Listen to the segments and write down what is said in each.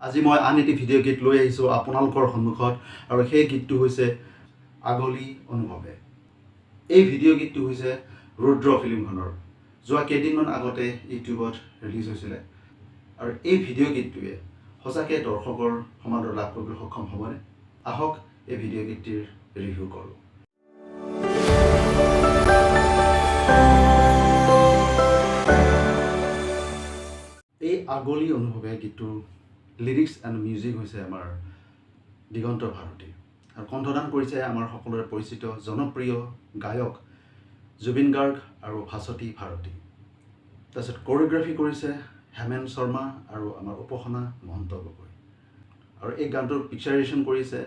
আজি মই আন এটি ভিডিঅ' গীত লৈ আহিছোঁ আপোনালোকৰ সন্মুখত আৰু সেই গীতটো হৈছে আগলি অনুভৱে। এই ভিডিঅ' গীতটো হৈছে ৰুদ্ৰ ফিল্মখনৰ যোৱা কেইদিনমান আগতে ইউটিউবত ৰিলিজ হৈছিলে আৰু এই ভিডিঅ' গীতটোৱে সঁচাকৈ দৰ্শকৰ সমাদৰ লাভ কৰিবলৈ সক্ষম হ'বনে? আহক এই ভিডিঅ' গীতটিৰ ৰিভিউ কৰোঁ। এই আগলি অনুভৱে গীতটোৰ লিৰিক্স এণ্ড মিউজিক হৈছে আমাৰ দিগন্ত ভাৰতী আৰু কণ্ঠদান কৰিছে আমাৰ সকলোৰে পৰিচিত জনপ্ৰিয় গায়ক জুবিন গাৰ্গ আৰু ভাস্বতী ভাৰতী। তাৰপিছত কোৰিঅ'গ্ৰাফি কৰিছে হেমেন শৰ্মা আৰু আমাৰ উপাসনা মহন্ত গগৈ আৰু এই গানটোৰ পিকচাৰেশ্যন কৰিছে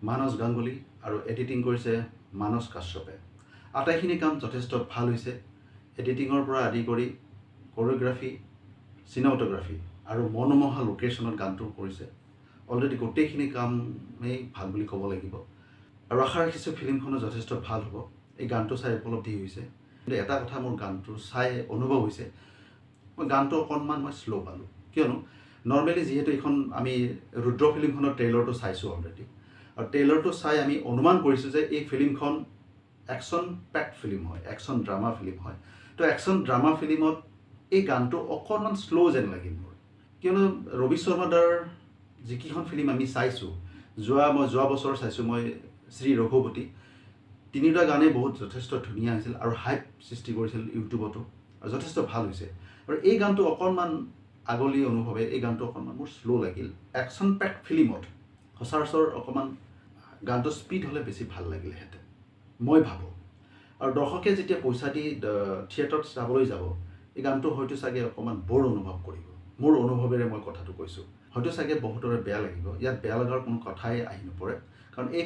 মানস গাংগুলী আৰু এডিটিং কৰিছে মানস কাশ্যপে। আটাইখিনি কাম যথেষ্ট ভাল হৈছে। এডিটিঙৰ পৰা আদি কৰি কোৰিঅ'গ্ৰাফি, চিনেমাটোগ্ৰাফি আৰু মনোমোহা লোকেশ্যনত গানটো কৰিছে। অলৰেডি গোটেইখিনি কামেই ভাল বুলি ক'ব লাগিব আৰু আশা ৰাখিছোঁ ফিল্মখনো যথেষ্ট ভাল হ'ব। এই গানটো চাই উপলব্ধি হৈছে, কিন্তু এটা কথা মোৰ গানটো চাই অনুভৱ হৈছে, মই গানটো অকণমান শ্ল' পালোঁ। কিয়নো নৰ্মেলি যিহেতু এইখন আমি ৰুদ্ৰ ফিল্মখনৰ ট্ৰেইলাৰটো চাইছোঁ অলৰেডি, আৰু ট্ৰেইলাৰটো চাই আমি অনুমান কৰিছোঁ যে এই ফিল্মখন একশ্যন পেক্ড ফিল্ম হয়, একশ্যন ড্ৰামা ফিল্ম হয়। তো একশ্যন ড্ৰামা ফিল্মত এই গানটো অকণমান শ্ল' যেন লাগিল মোৰ। কিয়নো ৰবি শৰ্মাদাৰ যিকেইখন ফিল্ম আমি চাইছোঁ, যোৱা বছৰ চাইছোঁ মই শ্ৰী ৰঘুপতি, তিনিটা গানেই বহুত যথেষ্ট ধুনীয়া হৈছিল আৰু হাইপ সৃষ্টি কৰিছিল ইউটিউবতো আৰু যথেষ্ট ভাল হৈছে। আৰু এই গানটো অকণমান আগলি অনুভৱে এই গানটো অকণমান মোৰ শ্ল' লাগিল। একশ্যন পেক্ড ফিল্মত সচৰাচৰ অকণমান গানটো স্পীড হ'লে বেছি ভাল লাগিলেহেঁতেন মই ভাবোঁ। আৰু দৰ্শকে যেতিয়া পইচা দি থিয়েটাৰত চাবলৈ যাব, এই গানটো হয়তো চাগে অকণমান বৰ অনুভৱ কৰিব। মোৰ অনুভৱেৰে মই কথাটো কৈছোঁ, হয়তো চাগে বহুতৰে বেয়া লাগিব। ইয়াত বেয়া লগাৰ কোনো কথাই আহি নপৰে, কাৰণ এই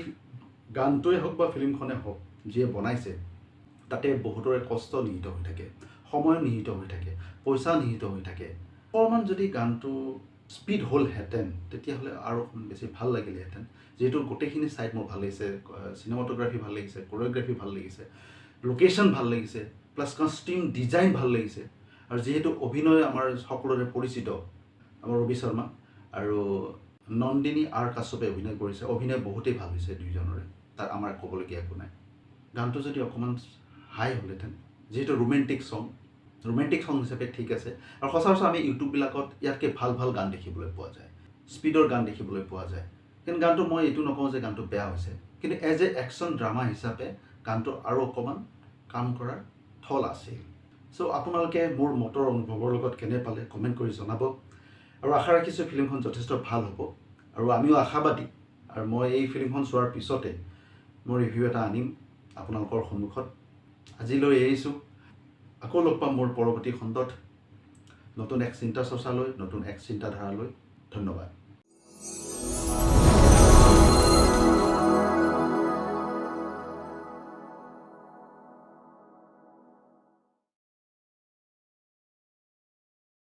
গানটোৱে হওক বা ফিল্মখনে হওক, যিয়ে বনাইছে তাতে বহুতৰে কষ্ট নিহিত হৈ থাকে, সময় নিহিত হৈ থাকে, পইচা নিহিত হৈ থাকে। অকণমান যদি গানটো স্পীড হ'লহেঁতেন তেতিয়াহ'লে আৰু বেছি ভাল লাগিলেহেঁতেন। যিহেতু গোটেইখিনি ছাইড মোৰ ভাল লাগিছে, চিনেমাটোগ্ৰাফি ভাল লাগিছে, কোৰিঅ'গ্ৰাফি ভাল লাগিছে, লোকেশ্যন ভাল লাগিছে, প্লাছ কষ্টিউম ডিজাইন ভাল লাগিছে। আৰু যিহেতু অভিনয় আমাৰ সকলোৰে পৰিচিত আমাৰ ৰবি শৰ্মা আৰু নন্দিনী আৰ কাশ্যপে অভিনয় কৰিছে, অভিনয় বহুতেই ভাল হৈছে দুইজনৰে, তাত আমাৰ ক'বলগীয়া একো নাই। গানটো যদি অকণমান হাই হ'লহেঁতেন, যিহেতু ৰোমেণ্টিক ছং হিচাপে ঠিক আছে। আৰু সচৰাচৰ আমি ইউটিউববিলাকত ইয়াতকৈ ভাল ভাল গান দেখিবলৈ পোৱা যায়, স্পীডৰ গান দেখিবলৈ পোৱা যায়। কিন্তু গানটো মই এইটো নকওঁ যে গানটো বেয়া হৈছে, কিন্তু এজ এ একশ্যন ড্ৰামা হিচাপে গানটো আৰু অকণমান কাম কৰাৰ থল আছিল। চ' আপোনালোকে মোৰ মতৰ অনুভৱৰ লগত কেনে পালে কমেণ্ট কৰি জনাব। আৰু আশা ৰাখিছোঁ ফিল্মখন যথেষ্ট ভাল হ'ব আৰু আমিও আশাবাদী। আৰু মই এই ফিল্মখন চোৱাৰ পিছতে মই ৰিভিউ এটা আনিম আপোনালোকৰ সন্মুখত। আজিলৈ এৰিছোঁ, আকৌ লগ পাম মোৰ পৰৱৰ্তী খণ্ডত নতুন এক চিন্তা চৰ্চালৈ, নতুন এক চিন্তাধাৰালৈ। ধন্যবাদ।